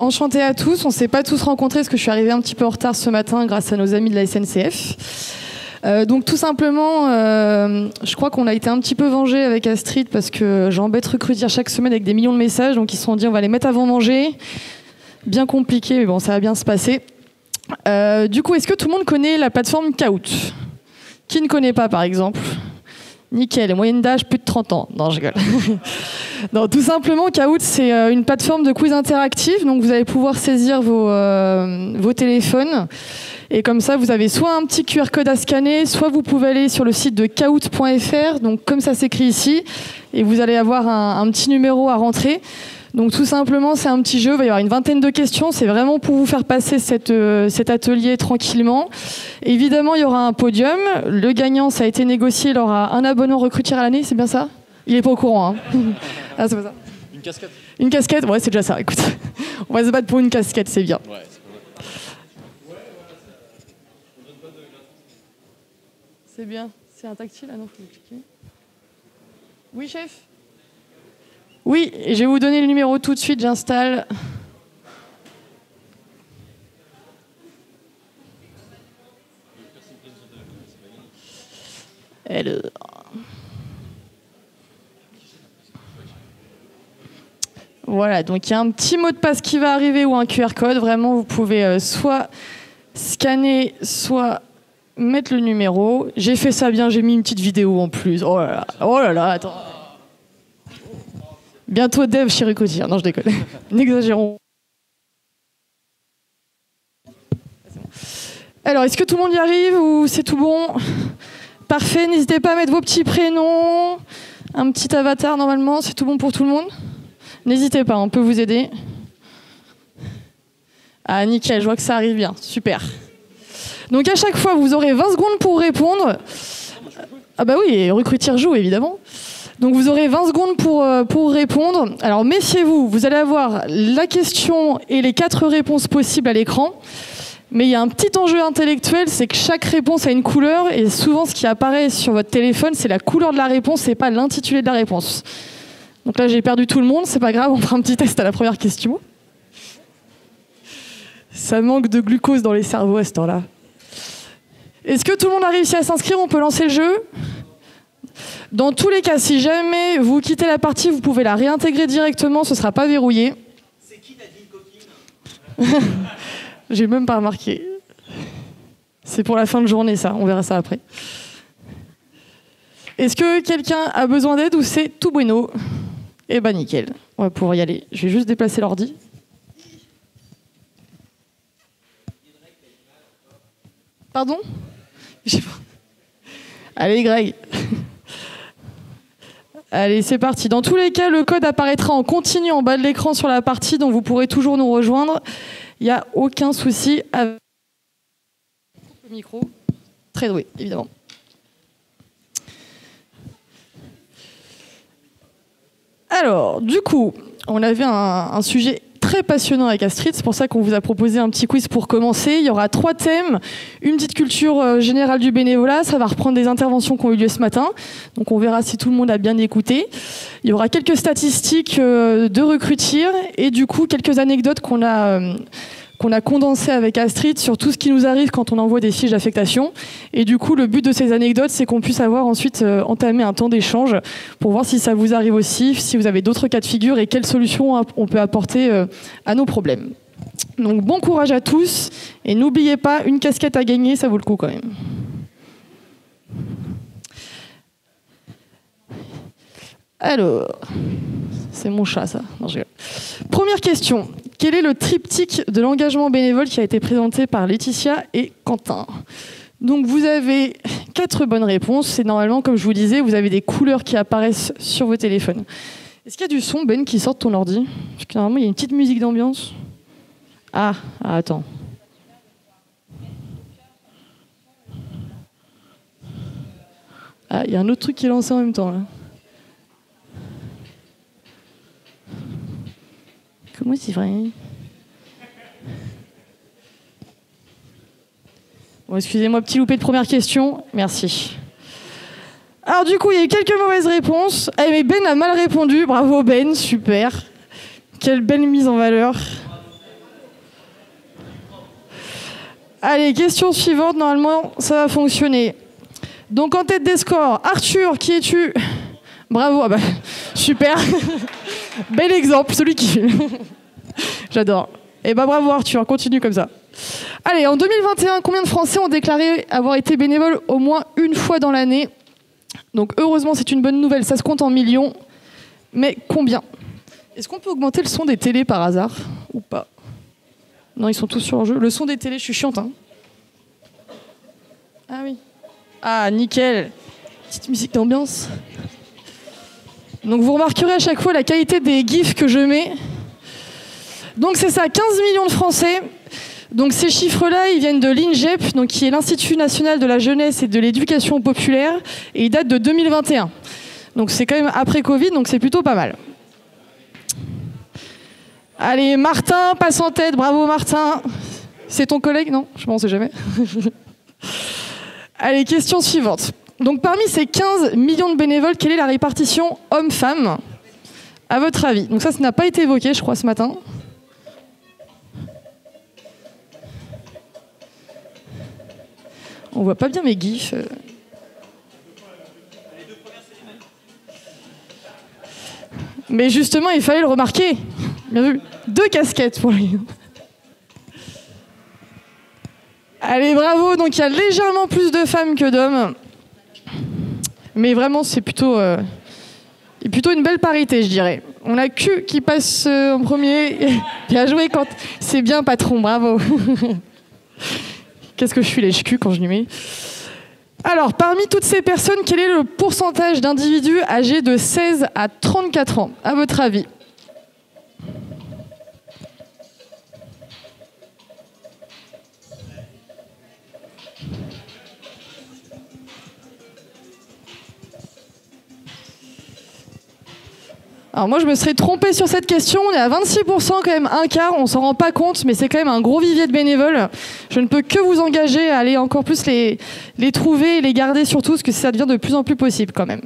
Enchantée à tous, on ne s'est pas tous rencontrés parce que je suis arrivée un petit peu en retard ce matin grâce à nos amis de la SNCF. Donc tout simplement, je crois qu'on a été un petit peu vengés avec Astrid parce que j'embête Recrutir chaque semaine avec des millions de messages, donc ils se sont dit on va les mettre avant manger. Bien compliqué, mais bon, ça va bien se passer. Du coup, est-ce que tout le monde connaît la plateforme Kahoot? Qui ne connaît pas, par exemple? Nickel, moyenne d'âge plus de 30 ans. Non, je rigole. Non, tout simplement, Kahoot, c'est une plateforme de quiz interactif. Donc, vous allez pouvoir saisir vos téléphones. Et comme ça, vous avez soit un petit QR code à scanner, soit vous pouvez aller sur le site de kahoot.fr. Donc, comme ça s'écrit ici. Et vous allez avoir un petit numéro à rentrer. Donc tout simplement, c'est un petit jeu, il va y avoir une vingtaine de questions, c'est vraiment pour vous faire passer cet atelier tranquillement. Évidemment, il y aura un podium, le gagnant, ça a été négocié, il aura un abonnement Recrutir à l'année, c'est bien ça? Il n'est pas au courant, hein. Ah, c'est pas ça. Une casquette. Une casquette, ouais, c'est déjà ça, écoute. On va se battre pour une casquette, c'est bien. Ouais, c'est bien, c'est un tactile, ah non, faut cliquer. Oui, chef? Oui, je vais vous donner le numéro tout de suite, j'installe. Alors. Voilà, donc il y a un petit mot de passe qui va arriver ou un QR code. Vraiment, vous pouvez soit scanner, soit mettre le numéro. J'ai fait ça bien, j'ai mis une petite vidéo en plus. Oh là là, attends. Bientôt dev chez Recrutir. Non, je déconne. N'exagérons. Alors, est-ce que tout le monde y arrive ou c'est tout bon? Parfait, n'hésitez pas à mettre vos petits prénoms. Un petit avatar, normalement, c'est tout bon pour tout le monde? N'hésitez pas, on peut vous aider. Ah, nickel, je vois que ça arrive bien. Super. Donc, à chaque fois, vous aurez 20 secondes pour répondre. Ah bah oui, Recrutir joue, évidemment. Donc vous aurez 20 secondes pour répondre. Alors méfiez-vous, vous allez avoir la question et les 4 réponses possibles à l'écran. Mais il y a un petit enjeu intellectuel, c'est que chaque réponse a une couleur et souvent ce qui apparaît sur votre téléphone, c'est la couleur de la réponse et pas l'intitulé de la réponse. Donc là j'ai perdu tout le monde, c'est pas grave, on fera un petit test à la première question. Ça manque de glucose dans les cerveaux à ce temps-là. Est-ce que tout le monde a réussi à s'inscrire? On peut lancer le jeu? Dans tous les cas, si jamais vous quittez la partie, vous pouvez la réintégrer directement, ce ne sera pas verrouillé. C'est qui Nadine Coquine? J'ai même pas remarqué. C'est pour la fin de journée, ça. On verra ça après. Est-ce que quelqu'un a besoin d'aide ou c'est tout bueno? Eh ben nickel. On va pouvoir y aller. Je vais juste déplacer l'ordi. Pardon? Allez, Greg. Allez, c'est parti. Dans tous les cas, le code apparaîtra en continu en bas de l'écran sur la partie, donc vous pourrez toujours nous rejoindre. Il n'y a aucun souci avec le micro. Très doué, évidemment. Alors, du coup, on avait un sujet très passionnant avec Astrid, c'est pour ça qu'on vous a proposé un petit quiz pour commencer. Il y aura 3 thèmes, une petite culture générale du bénévolat, ça va reprendre des interventions qui ont eu lieu ce matin, donc on verra si tout le monde a bien écouté. Il y aura quelques statistiques de Recrutir et du coup quelques anecdotes qu'on a condensées avec Astrid sur tout ce qui nous arrive quand on envoie des fiches d'affectation. Et du coup, le but de ces anecdotes, c'est qu'on puisse avoir ensuite entamé un temps d'échange pour voir si ça vous arrive aussi, si vous avez d'autres cas de figure et quelles solutions on peut apporter à nos problèmes. Donc bon courage à tous et n'oubliez pas, une casquette à gagner, ça vaut le coup quand même. Alors, c'est mon chat ça. Non, je rigole. Première question. Quel est le triptyque de l'engagement bénévole qui a été présenté par Laetitia et Quentin? Donc vous avez 4 bonnes réponses. C'est normalement, comme je vous disais, vous avez des couleurs qui apparaissent sur vos téléphones. Est-ce qu'il y a du son, Ben, qui sort de ton ordi? Parce que normalement, il y a une petite musique d'ambiance. Ah, attends. Ah, il y a un autre truc qui est lancé en même temps, là. Comment c'est vrai? Bon, excusez-moi, petit loupé de première question. Merci. Alors du coup, il y a eu quelques mauvaises réponses. Eh, mais Ben a mal répondu. Bravo Ben, super. Quelle belle mise en valeur. Allez, question suivante. Normalement, ça va fonctionner. Donc, en tête des scores, Arthur, qui es-tu? Bravo, ah bah, super. Bel exemple, celui qui filme. J'adore. Et bah bravo Arthur, continue comme ça. Allez, en 2021, combien de Français ont déclaré avoir été bénévoles au moins une fois dans l'année? Donc heureusement, c'est une bonne nouvelle, ça se compte en millions. Mais combien? Est-ce qu'on peut augmenter le son des télés par hasard? Ou pas? Non, ils sont tous sur le jeu. Le son des télés, je suis chiante, hein. Ah oui. Ah, nickel. Petite musique d'ambiance. Donc vous remarquerez à chaque fois la qualité des gifs que je mets. Donc c'est ça, 15 millions de Français. Donc ces chiffres-là, ils viennent de l'INGEP, donc qui est l'Institut national de la jeunesse et de l'éducation populaire, et ils datent de 2021. Donc c'est quand même après Covid, donc c'est plutôt pas mal. Allez, Martin passe en tête, bravo Martin. C'est ton collègue? Non, je m'en sais jamais. Allez, question suivante. Donc parmi ces 15 millions de bénévoles, quelle est la répartition hommes-femmes, à votre avis? Donc ça n'a pas été évoqué, je crois, ce matin. On voit pas bien mes gifs. Mais justement, il fallait le remarquer. Bien vu. 2 casquettes pour lui. Allez, bravo. Donc il y a légèrement plus de femmes que d'hommes. Mais vraiment, c'est plutôt une belle parité, je dirais. On a Q qui passe en premier. Bien joué, quand c'est bien, patron. Bravo. Qu'est-ce que je suis lèche-cul quand je lui mets. Alors, parmi toutes ces personnes, quel est le pourcentage d'individus âgés de 16 à 34 ans, à votre avis? Alors moi, je me serais trompée sur cette question. On est à 26%, quand même un quart. On s'en rend pas compte, mais c'est quand même un gros vivier de bénévoles. Je ne peux que vous engager à aller encore plus les trouver et les garder surtout, parce que ça devient de plus en plus possible quand même.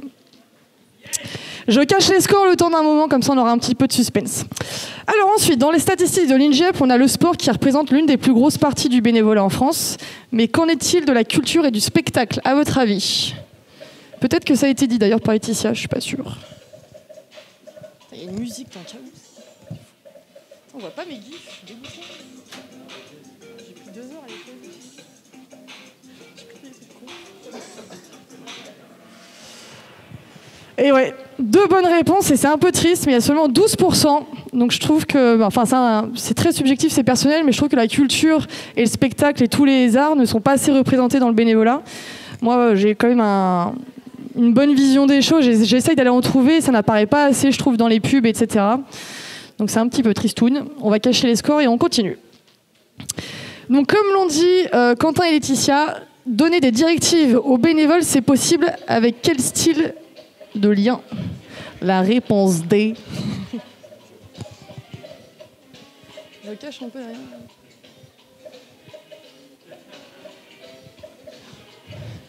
Je cache les scores le temps d'un moment, comme ça on aura un petit peu de suspense. Alors ensuite, dans les statistiques de l'INGEP, on a le sport qui représente l'une des plus grosses parties du bénévolat en France. Mais qu'en est-il de la culture et du spectacle, à votre avis? Peut-être que ça a été dit d'ailleurs par Laetitia, je suis pas sûre. Il y a une musique dans le cas. On voit pas mes gifs, je suis dégoûtée. J'ai pris 2 heures à les faire. Et ouais, 2 bonnes réponses et c'est un peu triste, mais il y a seulement 12%. Donc je trouve que, enfin c'est très subjectif, c'est personnel, mais je trouve que la culture et le spectacle et tous les arts ne sont pas assez représentés dans le bénévolat. Moi, j'ai quand même une bonne vision des choses, j'essaye d'aller en trouver, ça n'apparaît pas assez, je trouve, dans les pubs, etc. Donc c'est un petit peu tristoun. On va cacher les scores et on continue. Donc comme l'ont dit Quentin et Laetitia, donner des directives aux bénévoles, c'est possible avec quel style de lien? La réponse D. Je cache un peu derrière.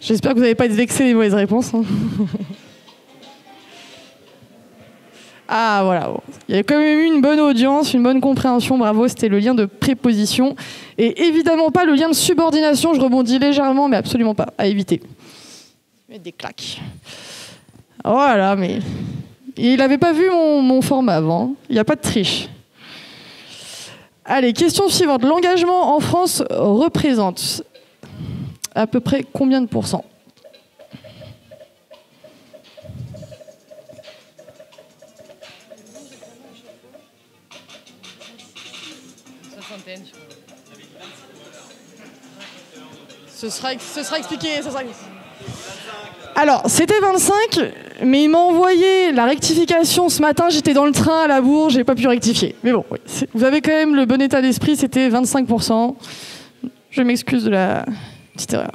J'espère que vous n'avez pas été vexé des mauvaises réponses. Hein. Ah voilà, il y a quand même eu une bonne audience, une bonne compréhension, bravo, c'était le lien de préposition. Et évidemment pas le lien de subordination, je rebondis légèrement, mais absolument pas, à éviter. Mettre des claques. Voilà, mais il n'avait pas vu mon format avant, il n'y a pas de triche. Allez, question suivante. L'engagement en France représente à peu près combien de pourcents? Ce sera expliqué. Alors, c'était 25, mais il m'a envoyé la rectification ce matin. J'étais dans le train à la bourre, j'ai pas pu rectifier. Mais bon, oui, vous avez quand même le bon état d'esprit, c'était 25%. Je m'excuse de la petite erreur.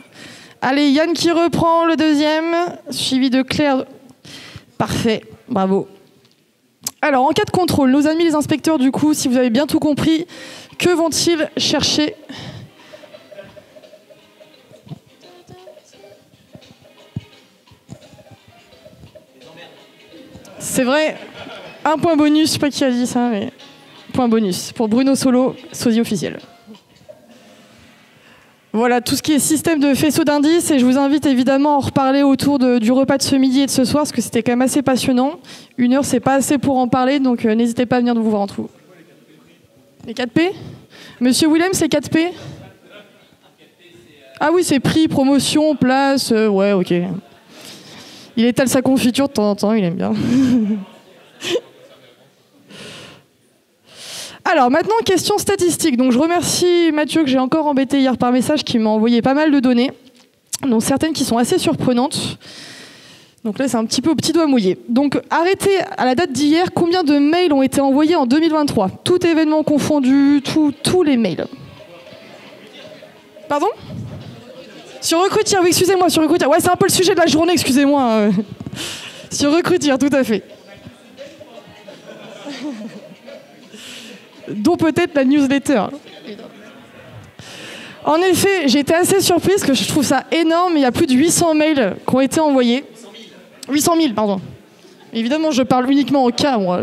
Allez, Yann qui reprend le deuxième, suivi de Claire. Parfait, bravo. Alors, en cas de contrôle, nos amis les inspecteurs, du coup, si vous avez bien tout compris, que vont-ils chercher ? C'est vrai, un point bonus, je sais pas qui a dit ça, mais point bonus pour Bruno Solo, sosie officiel. Voilà, tout ce qui est système de faisceau d'indices, et je vous invite évidemment à en reparler autour du repas de ce midi et de ce soir, parce que c'était quand même assez passionnant. 1 heure, c'est pas assez pour en parler, donc n'hésitez pas à venir nous voir entre vous. Les 4P? Monsieur Willem, c'est 4P? Ah oui, c'est prix, promotion, place, ouais, ok. Il étale sa confiture de temps en temps, il aime bien. Alors maintenant, question statistique. Donc je remercie Mathieu que j'ai encore embêté hier par message qui m'a envoyé pas mal de données, dont certaines qui sont assez surprenantes. Donc là, c'est un petit peu au petit doigt mouillé. Donc arrêtez à la date d'hier, combien de mails ont été envoyés en 2023? Tout événement confondu, tous les mails. Pardon? Sur Recrutir, oui, excusez-moi, sur Recrutir. Ouais, c'est un peu le sujet de la journée, excusez-moi. Sur Recrutir, tout à fait. Dont peut-être la newsletter. En effet, j'ai été assez surprise, que je trouve ça énorme. Il y a plus de 800 mails qui ont été envoyés. 800 000, pardon. Évidemment, je parle uniquement au cas, moi.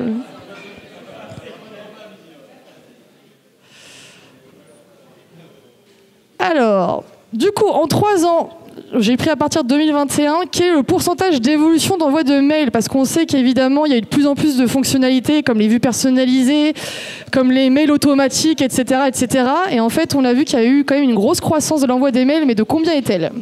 Alors, du coup, en 3 ans, j'ai pris à partir de 2021, quel est le pourcentage d'évolution d'envoi de mails? Parce qu'on sait qu'évidemment, il y a eu de plus en plus de fonctionnalités, comme les vues personnalisées, comme les mails automatiques, etc., etc. Et en fait, on a vu qu'il y a eu quand même une grosse croissance de l'envoi des mails, mais de combien est-elle?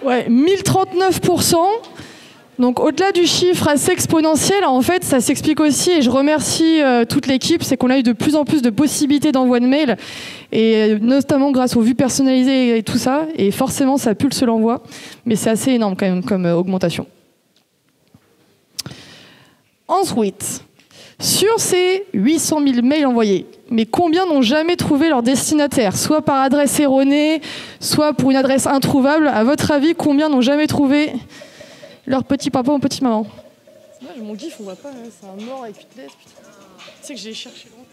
Ouais, 1039%. Donc au-delà du chiffre assez exponentiel, en fait, ça s'explique aussi, et je remercie toute l'équipe, c'est qu'on a eu de plus en plus de possibilités d'envoi de mails, et notamment grâce aux vues personnalisées et tout ça, et forcément ça pulse l'envoi, mais c'est assez énorme quand même comme augmentation. Ensuite, sur ces 800 000 mails envoyés, mais combien n'ont jamais trouvé leur destinataire, soit par adresse erronée, soit pour une adresse introuvable? À votre avis, combien n'ont jamais trouvé leur petit papa ou petite maman? C'est dommage, mon gif, on voit pas, c'est un mort avec une laisse, putain. Tu sais que j'ai cherché loin.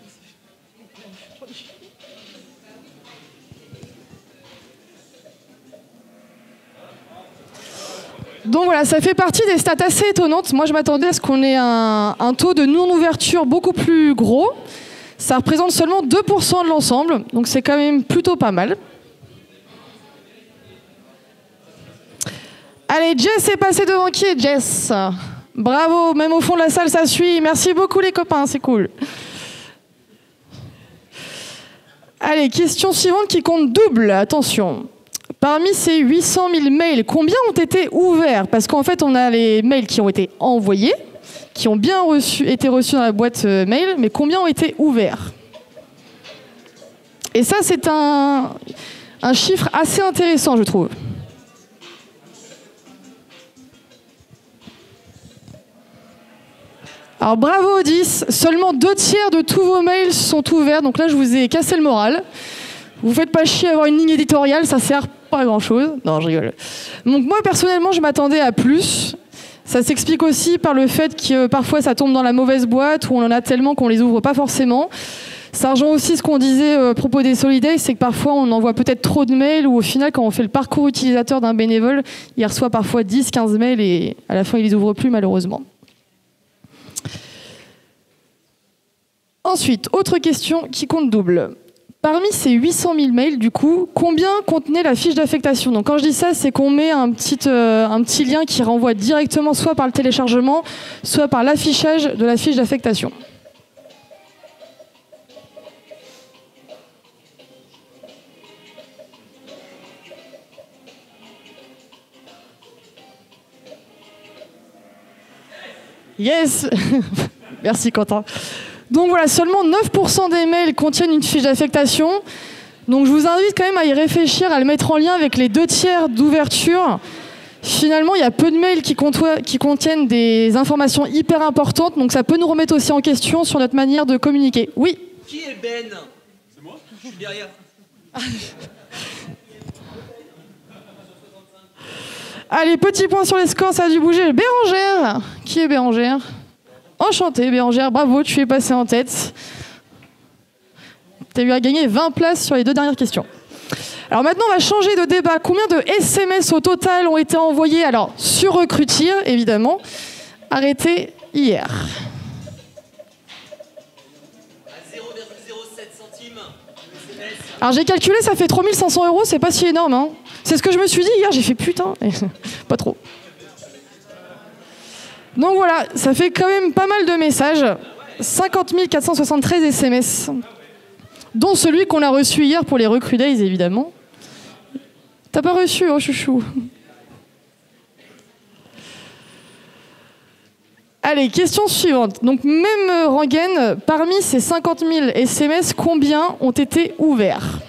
Donc voilà, ça fait partie des stats assez étonnantes. Moi, je m'attendais à ce qu'on ait un taux de non-ouverture beaucoup plus gros. Ça représente seulement 2% de l'ensemble, donc c'est quand même plutôt pas mal. Allez, Jess est passé devant qui est Jess? Bravo, même au fond de la salle, ça suit. Merci beaucoup les copains, c'est cool. Allez, question suivante qui compte double, attention. Parmi ces 800 000 mails, combien ont été ouverts? Parce qu'en fait, on a les mails qui ont été envoyés, qui ont bien été reçus dans la boîte mail, mais combien ont été ouverts? Et ça, c'est un chiffre assez intéressant, je trouve. Alors bravo 10, seulement 2/3 de tous vos mails sont ouverts, donc là je vous ai cassé le moral. Vous faites pas chier à avoir une ligne éditoriale, ça sert pas à grand chose. Non, je rigole. Donc moi personnellement je m'attendais à plus. Ça s'explique aussi par le fait que parfois ça tombe dans la mauvaise boîte, où on en a tellement qu'on les ouvre pas forcément. Ça rejoint aussi ce qu'on disait à propos des Solidays, c'est que parfois on envoie peut-être trop de mails, ou au final quand on fait le parcours utilisateur d'un bénévole, il reçoit parfois 10-15 mails et à la fin il les ouvre plus malheureusement. Ensuite, autre question qui compte double. Parmi ces 800 000 mails, du coup, combien contenait la fiche d'affectation? Donc quand je dis ça, c'est qu'on met un petit lien qui renvoie directement soit par le téléchargement, soit par l'affichage de la fiche d'affectation. Yes. Merci Quentin. Donc voilà, seulement 9% des mails contiennent une fiche d'affectation. Donc je vous invite quand même à y réfléchir, à le mettre en lien avec les 2/3 d'ouverture. Finalement, il y a peu de mails qui contiennent des informations hyper importantes, donc ça peut nous remettre aussi en question sur notre manière de communiquer. Oui? Qui est Ben? C'est moi? Je suis derrière. Allez, petit point sur les scores, ça a dû bouger. Bérangère. Qui est Bérangère? Enchantée, Bérangère, bravo, tu es passée en tête. Tu as eu à gagner 20 places sur les 2 dernières questions. Alors maintenant, on va changer de débat. Combien de SMS au total ont été envoyés? Alors, sur Recrutir, évidemment. Arrêtez, hier. À 0,07 centimes. Alors j'ai calculé, ça fait 3500 €, c'est pas si énorme. Hein. C'est ce que je me suis dit hier, j'ai fait putain. Pas trop. Donc voilà, ça fait quand même pas mal de messages. 50 473 SMS. Dont celui qu'on a reçu hier pour les Recruit Days, évidemment. T'as pas reçu, oh chouchou. Allez, question suivante. Donc même rengaine, parmi ces 50 000 SMS, combien ont été ouverts ?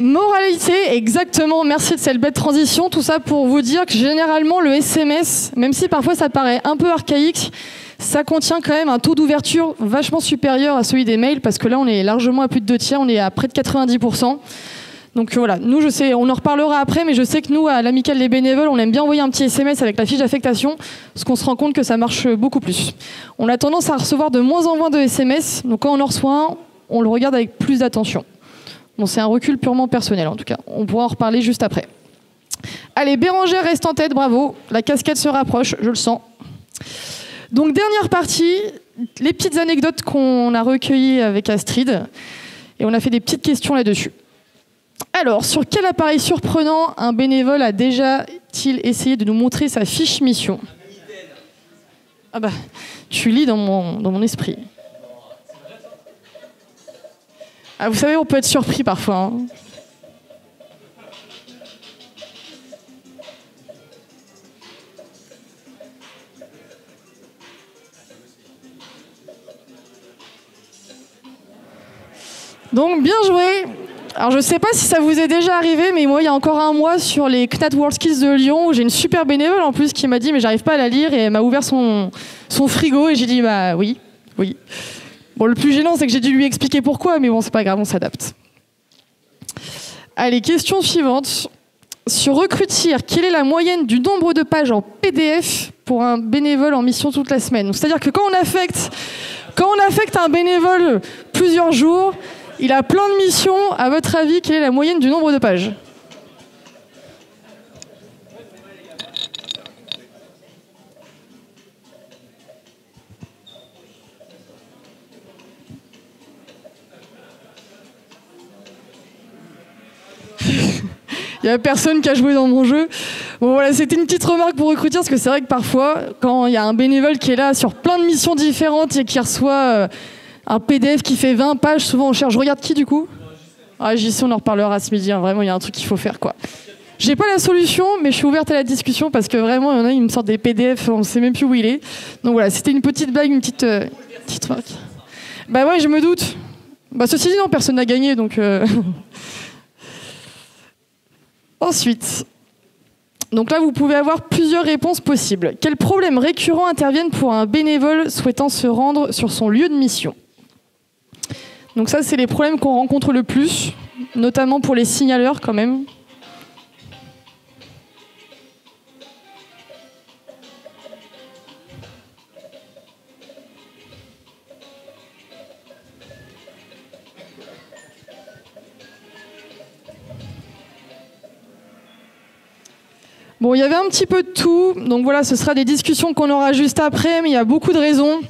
Moralité, exactement, merci de cette belle transition. Tout ça pour vous dire que généralement le SMS, même si parfois ça paraît un peu archaïque, ça contient quand même un taux d'ouverture vachement supérieur à celui des mails, parce que là on est largement à plus de 2 tiers, on est à près de 90%. Donc voilà, nous je sais, on en reparlera après, mais je sais que nous à l'Amicale des bénévoles, on aime bien envoyer un petit SMS avec la fiche d'affectation, parce qu'on se rend compte que ça marche beaucoup plus. On a tendance à recevoir de moins en moins de SMS, donc quand on en reçoit un, on le regarde avec plus d'attention. Bon, c'est un recul purement personnel en tout cas. On pourra en reparler juste après. Allez, Bérangère reste en tête, bravo. La casquette se rapproche, je le sens. Donc dernière partie, les petites anecdotes qu'on a recueillies avec Astrid. Et on a fait des petites questions là-dessus. Alors, sur quel appareil surprenant un bénévole a déjà-t-il essayé de nous montrer sa fiche mission ? Ah bah, tu lis dans mon esprit. Ah, vous savez, on peut être surpris parfois. Hein. Donc, bien joué. Alors, je ne sais pas si ça vous est déjà arrivé, mais moi, il y a encore un mois, sur les CNAT WorldSkills de Lyon, où j'ai une super bénévole en plus qui m'a dit « mais j'arrive pas à la lire » et elle m'a ouvert son frigo et j'ai dit « bah oui, oui ». Bon, le plus gênant, c'est que j'ai dû lui expliquer pourquoi, mais bon, c'est pas grave, on s'adapte. Allez, question suivante. Sur Recrutir, quelle est la moyenne du nombre de pages en PDF pour un bénévole en mission toute la semaine ? C'est-à-dire que quand on affecte un bénévole plusieurs jours, il a plein de missions. À votre avis, quelle est la moyenne du nombre de pages ? Il n'y a personne qui a joué dans mon jeu. Bon voilà, c'était une petite remarque pour Recruiter, parce que c'est vrai que parfois, quand il y a un bénévole qui est là sur plein de missions différentes et qui reçoit un PDF qui fait 20 pages, souvent on cherche. Je regarde qui du coup ? Ah, JC, on en reparlera ce midi. Hein. Vraiment, il y a un truc qu'il faut faire, quoi. J'ai pas la solution, mais je suis ouverte à la discussion parce que vraiment, il y en a, ils me sortent des PDF, on ne sait même plus où il est. Donc voilà, c'était une petite blague, une petite remarque. Bah ouais, je me doute. Bah ceci dit, non, personne n'a gagné, donc... Ensuite, donc là, vous pouvez avoir plusieurs réponses possibles. Quels problèmes récurrents interviennent pour un bénévole souhaitant se rendre sur son lieu de mission ? Donc ça, c'est les problèmes qu'on rencontre le plus, notamment pour les signaleurs quand même. Bon, il y avait un petit peu de tout, donc voilà, ce sera des discussions qu'on aura juste après, mais il y a beaucoup de raisons.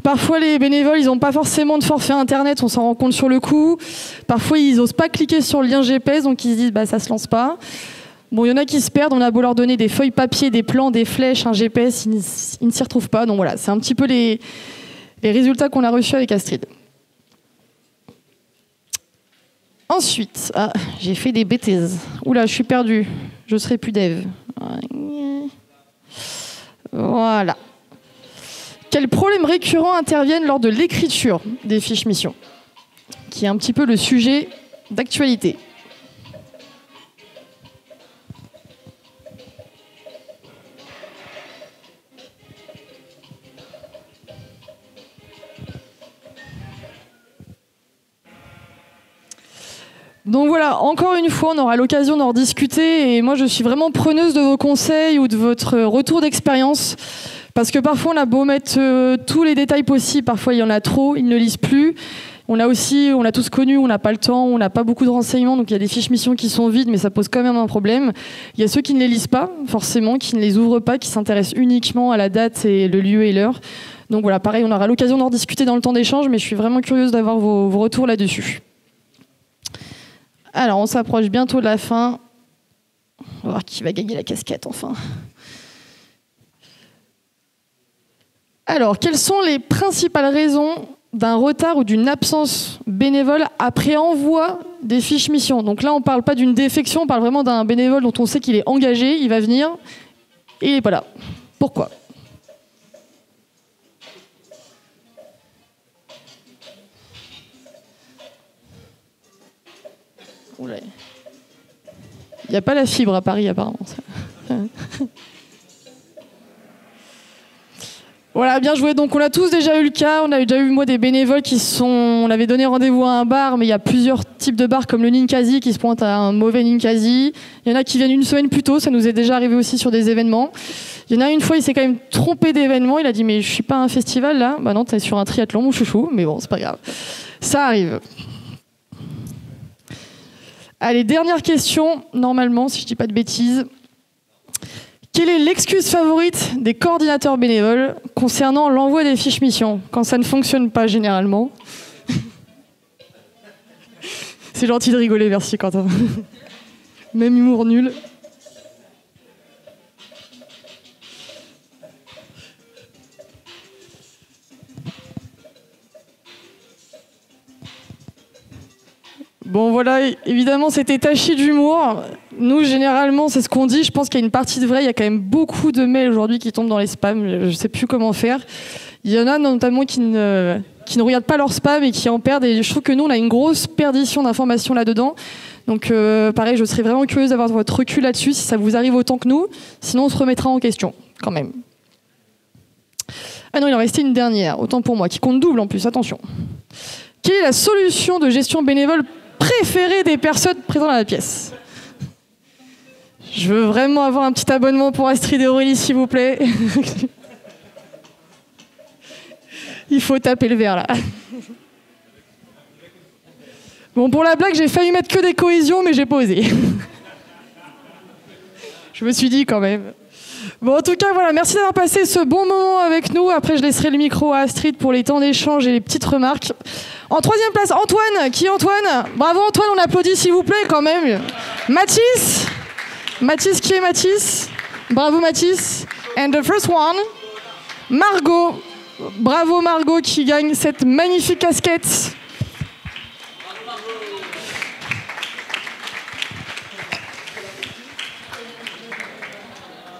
Parfois, les bénévoles, ils n'ont pas forcément de forfait internet, on s'en rend compte sur le coup. Parfois, ils n'osent pas cliquer sur le lien GPS, donc ils se disent, bah, ça se lance pas. Bon, il y en a qui se perdent, on a beau leur donner des feuilles papier, des plans, des flèches, un GPS, ils ne s'y retrouvent pas. Donc voilà, c'est un petit peu les résultats qu'on a reçus avec Astrid. Ensuite, j'ai fait des bêtises. Oula, je suis perdue. Je serai plus dev. Voilà. Quels problèmes récurrents interviennent lors de l'écriture des fiches mission, qui est un petit peu le sujet d'actualité. Donc voilà, encore une fois, on aura l'occasion d'en rediscuter et moi je suis vraiment preneuse de vos conseils ou de votre retour d'expérience parce que parfois on a beau mettre tous les détails possibles, parfois il y en a trop, ils ne lisent plus. On a tous connu, on n'a pas le temps, on n'a pas beaucoup de renseignements, donc il y a des fiches missions qui sont vides, mais ça pose quand même un problème. Il y a ceux qui ne les lisent pas, forcément, qui ne les ouvrent pas, qui s'intéressent uniquement à la date et le lieu et l'heure. Donc voilà, pareil, on aura l'occasion d'en discuter dans le temps d'échange, mais je suis vraiment curieuse d'avoir vos retours là-dessus. Alors, on s'approche bientôt de la fin. On va voir qui va gagner la casquette, enfin. Alors, quelles sont les principales raisons d'un retard ou d'une absence bénévole après envoi des fiches missions? Donc là, on ne parle pas d'une défection, on parle vraiment d'un bénévole dont on sait qu'il est engagé, il va venir, et il n'est pas là. Pourquoi ? Il n'y a pas la fibre à Paris, apparemment. Voilà, bien joué. Donc on a tous déjà eu le cas. On a déjà eu, moi, des bénévoles on avait donné rendez-vous à un bar, mais il y a plusieurs types de bars comme le Ninkasi qui se pointent à un mauvais Ninkasi. Il y en a qui viennent une semaine plus tôt. Ça nous est déjà arrivé aussi sur des événements. Il y en a une fois, il s'est quand même trompé d'événement. Il a dit, mais je suis pas à un festival là. Bah non, t'es sur un triathlon, mon chouchou. Mais bon, c'est pas grave. Ça arrive. Allez, dernière question, normalement, si je dis pas de bêtises. Quelle est l'excuse favorite des coordinateurs bénévoles concernant l'envoi des fiches missions, quand ça ne fonctionne pas généralement? C'est gentil de rigoler, merci Quentin. Même humour nul. Bon voilà, évidemment c'était taché d'humour. Nous généralement c'est ce qu'on dit, je pense qu'il y a une partie de vrai, il y a quand même beaucoup de mails aujourd'hui qui tombent dans les spams, je ne sais plus comment faire. Il y en a notamment qui ne regardent pas leur spam et qui en perdent, et je trouve que nous on a une grosse perdition d'informations là-dedans. Donc pareil, je serais vraiment curieuse d'avoir votre recul là-dessus, si ça vous arrive autant que nous, sinon on se remettra en question quand même. Ah non, il en restait une dernière, autant pour moi, qui compte double en plus, attention. Quelle est la solution de gestion bénévole préférée des personnes présentes dans la pièce? Je veux vraiment avoir un petit abonnement pour Astrid et Aurélie, s'il vous plaît. Il faut taper le verre, là. Bon, pour la blague, j'ai failli mettre que des cohésions, mais j'ai pas osé. Je me suis dit quand même. Bon, en tout cas, voilà, merci d'avoir passé ce bon moment avec nous. Après, je laisserai le micro à Astrid pour les temps d'échange et les petites remarques. En troisième place, Antoine. Qui est Antoine? Bravo Antoine, on applaudit s'il vous plaît quand même. Mathis. Mathis, qui est Mathis? Bravo Mathis. And the first one, Margot. Bravo Margot qui gagne cette magnifique casquette.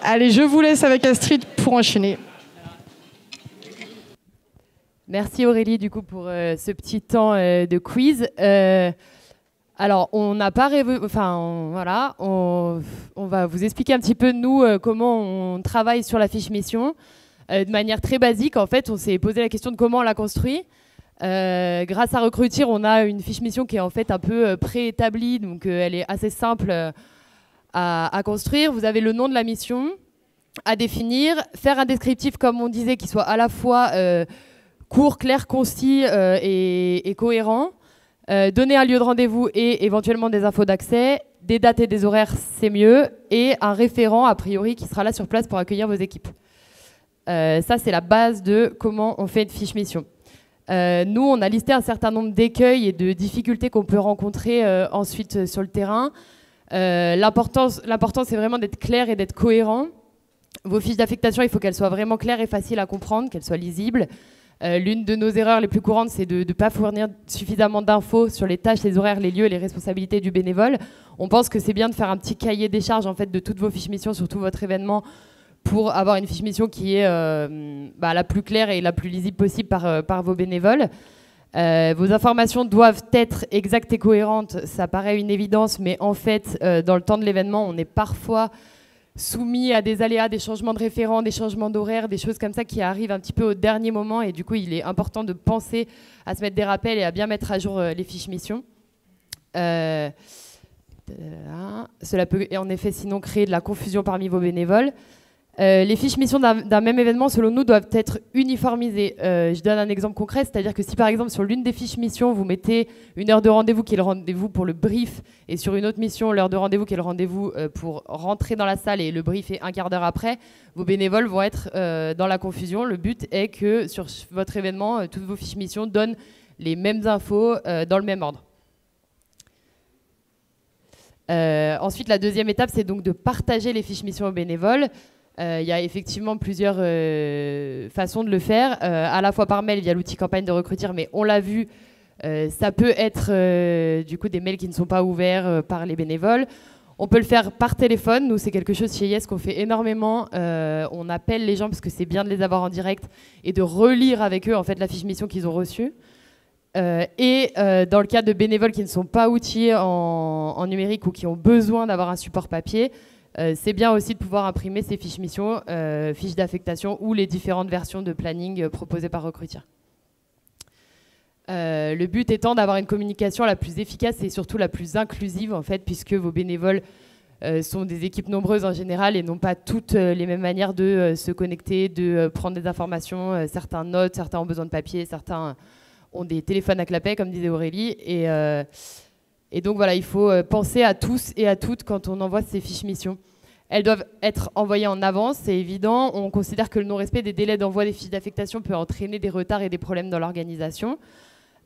Allez, je vous laisse avec Astrid pour enchaîner. Merci Aurélie du coup pour ce petit temps de quiz. Alors on n'a pas voilà, on va vous expliquer un petit peu nous comment on travaille sur la fiche mission. De manière très basique, en fait, on s'est posé la question de comment on la construit. Grâce à Recrutir, on a une fiche mission qui est en fait un peu préétablie, donc elle est assez simple à construire. Vous avez le nom de la mission à définir, faire un descriptif, comme on disait, qui soit à la fois court, clair, concis et cohérent, donner un lieu de rendez-vous et éventuellement des infos d'accès, des dates et des horaires, c'est mieux, et un référent, a priori, qui sera là sur place pour accueillir vos équipes. Ça, c'est la base de comment on fait une fiche mission. Nous, on a listé un certain nombre d'écueils et de difficultés qu'on peut rencontrer ensuite sur le terrain. L'important, c'est vraiment d'être clair et d'être cohérent. Vos fiches d'affectation, il faut qu'elles soient vraiment claires et faciles à comprendre, qu'elles soient lisibles. L'une de nos erreurs les plus courantes, c'est de ne pas fournir suffisamment d'infos sur les tâches, les horaires, les lieux et les responsabilités du bénévole. On pense que c'est bien de faire un petit cahier des charges en fait, de toutes vos fiches missions sur tout votre événement pour avoir une fiche mission qui est la plus claire et la plus lisible possible par vos bénévoles. Vos informations doivent être exactes et cohérentes, ça paraît une évidence, mais en fait, dans le temps de l'événement, on est parfois soumis à des aléas, des changements de référents, des changements d'horaire, des choses comme ça qui arrivent un petit peu au dernier moment, et du coup, il est important de penser à se mettre des rappels et à bien mettre à jour les fiches missions. Cela peut en effet sinon créer de la confusion parmi vos bénévoles. Les fiches missions d'un même événement, selon nous, doivent être uniformisées. Je donne un exemple concret, c'est-à-dire que si par exemple sur l'une des fiches missions, vous mettez une heure de rendez-vous qui est le rendez-vous pour le brief, et sur une autre mission, l'heure de rendez-vous qui est le rendez-vous pour rentrer dans la salle et le brief est un quart d'heure après, vos bénévoles vont être dans la confusion. Le but est que sur votre événement, toutes vos fiches missions donnent les mêmes infos dans le même ordre. Ensuite, la deuxième étape, c'est donc de partager les fiches missions aux bénévoles. Il y a effectivement plusieurs façons de le faire, à la fois par mail via l'outil campagne de Recrutir, mais on l'a vu, ça peut être du coup des mails qui ne sont pas ouverts par les bénévoles. On peut le faire par téléphone. Nous, c'est quelque chose chez Yes qu'on fait énormément. On appelle les gens parce que c'est bien de les avoir en direct et de relire avec eux en fait la fiche mission qu'ils ont reçue. Dans le cas de bénévoles qui ne sont pas outillés en numérique ou qui ont besoin d'avoir un support papier, c'est bien aussi de pouvoir imprimer ces fiches missions, fiches d'affectation ou les différentes versions de planning proposées par Recrutir. Le but étant d'avoir une communication la plus efficace et surtout la plus inclusive en fait, puisque vos bénévoles sont des équipes nombreuses en général et n'ont pas toutes les mêmes manières de se connecter, de prendre des informations. Certains notent, certains ont besoin de papier, certains ont des téléphones à clapet, comme disait Aurélie. Et donc voilà, il faut penser à tous et à toutes quand on envoie ces fiches missions. Elles doivent être envoyées en avance, c'est évident. On considère que le non-respect des délais d'envoi des fiches d'affectation peut entraîner des retards et des problèmes dans l'organisation.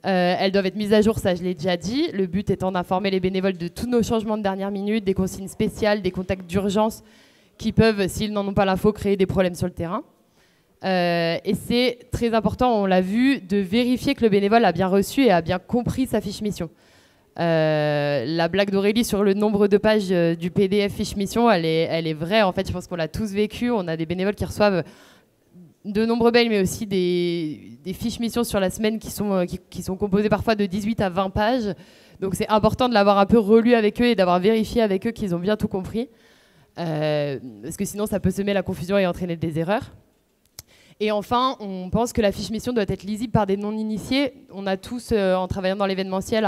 Elles doivent être mises à jour, ça je l'ai déjà dit. Le but étant d'informer les bénévoles de tous nos changements de dernière minute, des consignes spéciales, des contacts d'urgence qui peuvent, s'ils n'en ont pas l'info, créer des problèmes sur le terrain. Et c'est très important, on l'a vu, de vérifier que le bénévole a bien reçu et a bien compris sa fiche mission. La blague d'Aurélie sur le nombre de pages du PDF fiche mission, elle est vraie. En fait, je pense qu'on l'a tous vécu. On a des bénévoles qui reçoivent de nombreux mails, mais aussi des fiches missions sur la semaine qui sont composées parfois de 18 à 20 pages. Donc c'est important de l'avoir un peu relu avec eux et d'avoir vérifié avec eux qu'ils ont bien tout compris. Parce que sinon, ça peut semer la confusion et entraîner des erreurs. Et enfin, on pense que la fiche mission doit être lisible par des non-initiés. On a tous, en travaillant dans l'événementiel,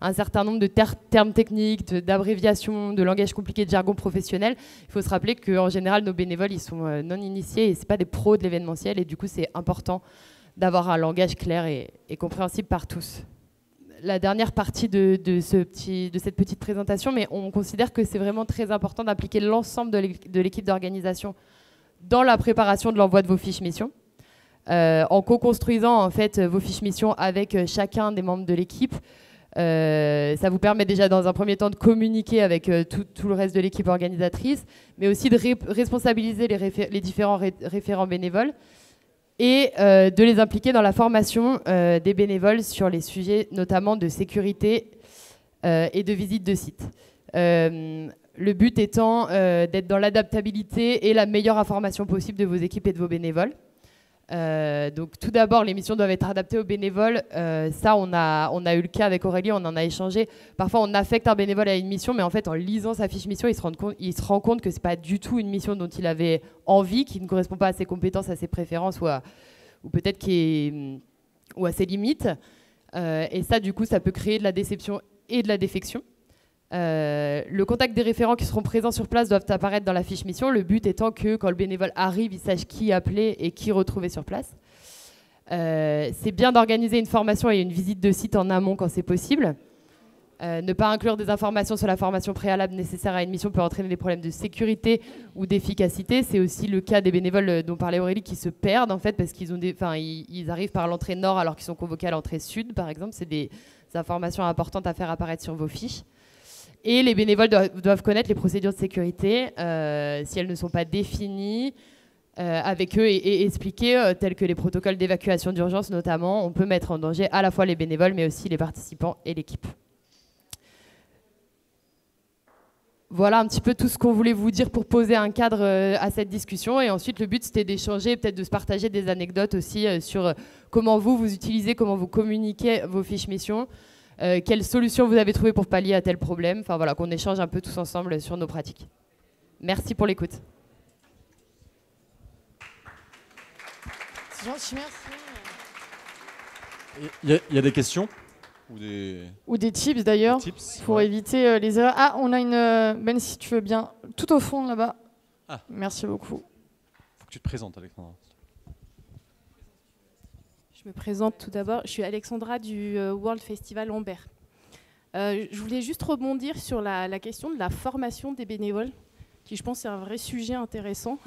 un certain nombre de termes techniques, d'abréviations, de langage compliqué, de jargon professionnel. Il faut se rappeler qu'en général, nos bénévoles, ils sont non-initiés et ce n'est pas des pros de l'événementiel. Et du coup, c'est important d'avoir un langage clair et compréhensible par tous. La dernière partie de cette petite présentation, mais on considère que c'est vraiment très important d'impliquer l'ensemble de l'équipe d'organisation dans la préparation de l'envoi de vos fiches missions, en co-construisant en fait vos fiches missions avec chacun des membres de l'équipe. Ça vous permet déjà dans un premier temps de communiquer avec tout le reste de l'équipe organisatrice, mais aussi de responsabiliser les différents référents bénévoles et de les impliquer dans la formation des bénévoles sur les sujets notamment de sécurité et de visite de site. Le but étant d'être dans l'adaptabilité et la meilleure information possible de vos équipes et de vos bénévoles. Donc tout d'abord, les missions doivent être adaptées aux bénévoles. Ça, on a eu le cas avec Aurélie, on en a échangé. Parfois, on affecte un bénévole à une mission, mais en fait, en lisant sa fiche mission, il se rend compte que c'est pas du tout une mission dont il avait envie, qui ne correspond pas à ses compétences, à ses préférences ou peut-être ou à ses limites. Et ça, du coup, ça peut créer de la déception et de la défection. Le contact des référents qui seront présents sur place doivent apparaître dans la fiche mission, le but étant que quand le bénévole arrive, il sache qui appeler et qui retrouver sur place. C'est bien d'organiser une formation et une visite de site en amont quand c'est possible. Ne pas inclure des informations sur la formation préalable nécessaire à une mission peut entraîner des problèmes de sécurité ou d'efficacité. C'est aussi le cas des bénévoles dont parlait Aurélie qui se perdent en fait parce qu'ils ils arrivent par l'entrée nord alors qu'ils sont convoqués à l'entrée sud par exemple. C'est des informations importantes à faire apparaître sur vos fiches. Et les bénévoles doivent connaître les procédures de sécurité si elles ne sont pas définies avec eux et expliquer, tels que les protocoles d'évacuation d'urgence notamment. On peut mettre en danger à la fois les bénévoles mais aussi les participants et l'équipe. Voilà un petit peu tout ce qu'on voulait vous dire pour poser un cadre à cette discussion. Et ensuite, le but, c'était d'échanger, peut-être de se partager des anecdotes aussi sur comment vous utilisez, comment vous communiquez vos fiches missions. Quelles solutions vous avez trouvées pour pallier à tel problème. Enfin voilà, qu'on échange un peu tous ensemble sur nos pratiques. Merci pour l'écoute. C'est gentil, merci. Il y a des questions ? Ou des tips d'ailleurs, pour éviter les erreurs. Ah, on a une... Ben, si tu veux bien, tout au fond là-bas. Ah. Merci beaucoup. Faut que tu te présentes, Alexandra. Je me présente tout d'abord. Je suis Alexandra du World Festival Ambert. Je voulais juste rebondir sur la question de la formation des bénévoles, qui je pense est un vrai sujet intéressant.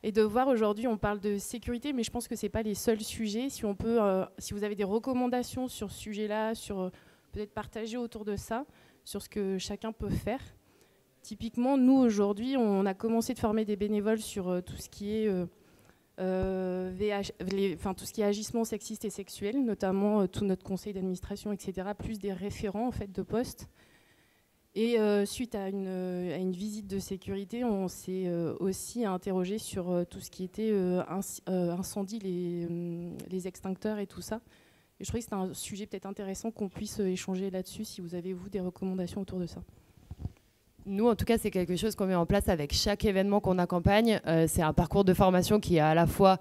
Et de voir aujourd'hui, on parle de sécurité, mais je pense que ce n'est pas les seuls sujets. Si vous avez des recommandations sur ce sujet-là, sur peut-être partager autour de ça, sur ce que chacun peut faire. Typiquement, nous, aujourd'hui, on a commencé de former des bénévoles sur tout ce qui est tout ce qui est agissement sexiste et sexuel, notamment tout notre conseil d'administration, etc., plus des référents en fait, de postes. Et suite à une visite de sécurité, on s'est aussi interrogé sur tout ce qui était incendie, les extincteurs et tout ça. Et je trouvais que c'était un sujet peut-être intéressant qu'on puisse échanger là-dessus, si vous avez, vous, des recommandations autour de ça. Nous, en tout cas, c'est quelque chose qu'on met en place avec chaque événement qu'on accompagne. C'est un parcours de formation qui est à la fois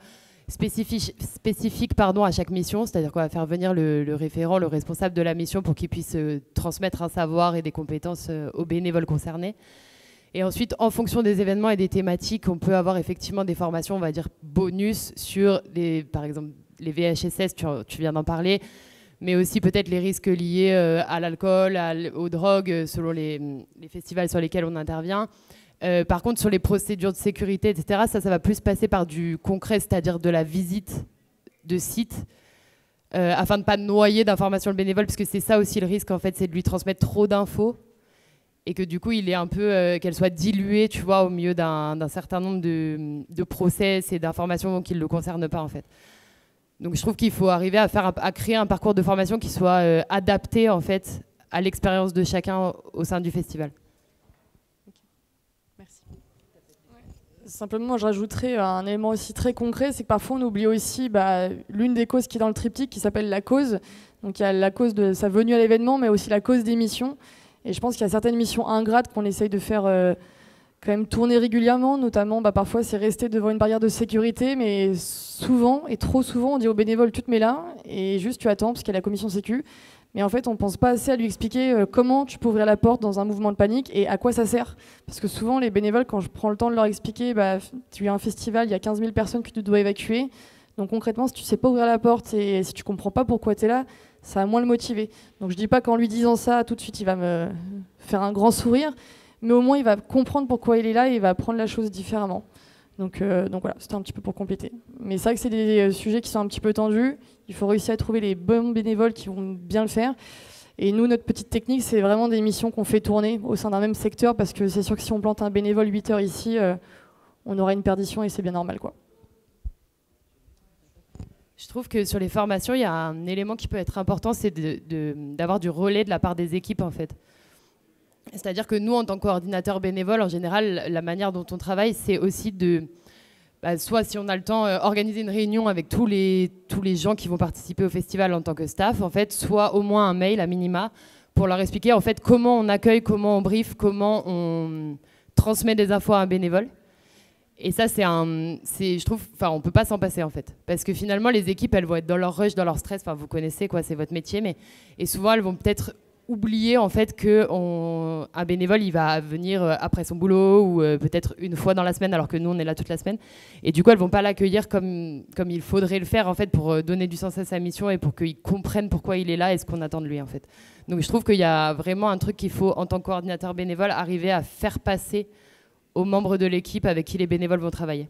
spécifique à chaque mission, c'est-à-dire qu'on va faire venir le référent, le responsable de la mission pour qu'il puisse transmettre un savoir et des compétences aux bénévoles concernés. Et ensuite, en fonction des événements et des thématiques, on peut avoir effectivement des formations, on va dire, bonus sur, par exemple, les VHSS, tu viens d'en parler, mais aussi peut-être les risques liés à l'alcool, aux drogues, selon les festivals sur lesquels on intervient. Par contre, sur les procédures de sécurité, etc., ça va plus passer par du concret, c'est-à-dire de la visite de site, afin de ne pas noyer d'informations le bénévole, parce que c'est ça aussi le risque, en fait, c'est de lui transmettre trop d'infos, et que du coup, il est un peu, qu'elle soit diluée, tu vois, au milieu d'un certain nombre de process et d'informations qui ne le concernent pas, en fait. Donc je trouve qu'il faut arriver à créer un parcours de formation qui soit adapté, en fait, à l'expérience de chacun au sein du festival. Simplement, je rajouterais un élément aussi très concret, c'est que parfois on oublie aussi l'une des causes qui est dans le triptyque, qui s'appelle la cause. Donc il y a la cause de sa venue à l'événement, mais aussi la cause des missions. Et je pense qu'il y a certaines missions ingrates qu'on essaye de faire quand même tourner régulièrement. Notamment, parfois c'est rester devant une barrière de sécurité, mais souvent, et trop souvent, on dit aux bénévoles, tu te mets là, et juste tu attends, parce qu'il y a la commission sécu. Mais en fait, on ne pense pas assez à lui expliquer comment tu peux ouvrir la porte dans un mouvement de panique et à quoi ça sert. Parce que souvent, les bénévoles, quand je prends le temps de leur expliquer, tu as un festival, il y a 15 000 personnes que tu dois évacuer. Donc concrètement, si tu ne sais pas ouvrir la porte et si tu ne comprends pas pourquoi tu es là, ça va moins le motiver. Donc je ne dis pas qu'en lui disant ça, tout de suite, il va me faire un grand sourire. Mais au moins, il va comprendre pourquoi il est là et il va prendre la chose différemment. Donc voilà, c'était un petit peu pour compléter. Mais c'est vrai que c'est des sujets qui sont un petit peu tendus. Il faut réussir à trouver les bons bénévoles qui vont bien le faire. Et nous, notre petite technique, c'est vraiment des missions qu'on fait tourner au sein d'un même secteur, parce que c'est sûr que si on plante un bénévole 8 heures ici, on aura une perdition et c'est bien normal, quoi. Je trouve que sur les formations, il y a un élément qui peut être important, c'est d'avoir du relais de la part des équipes, en fait. C'est-à-dire que nous, en tant que coordinateurs bénévoles, en général, la manière dont on travaille, c'est aussi soit si on a le temps, organiser une réunion avec tous les gens qui vont participer au festival en tant que staff, en fait, soit au moins un mail à minima pour leur expliquer en fait comment on accueille, comment on brief, comment on transmet des infos à un bénévole. Et ça, je trouve, on peut pas s'en passer en fait, parce que finalement les équipes, elles vont être dans leur rush, dans leur stress. Vous connaissez quoi, c'est votre métier, et souvent elles vont peut-être oublier en fait qu'un bénévole il va venir après son boulot ou peut-être une fois dans la semaine, alors que nous on est là toute la semaine, et du coup elles vont pas l'accueillir comme il faudrait le faire en fait, pour donner du sens à sa mission et pour qu'il comprenne pourquoi il est là et ce qu'on attend de lui en fait. Donc je trouve qu'il y a vraiment un truc qu'il faut, en tant que coordinateur bénévole, arriver à faire passer aux membres de l'équipe avec qui les bénévoles vont travailler.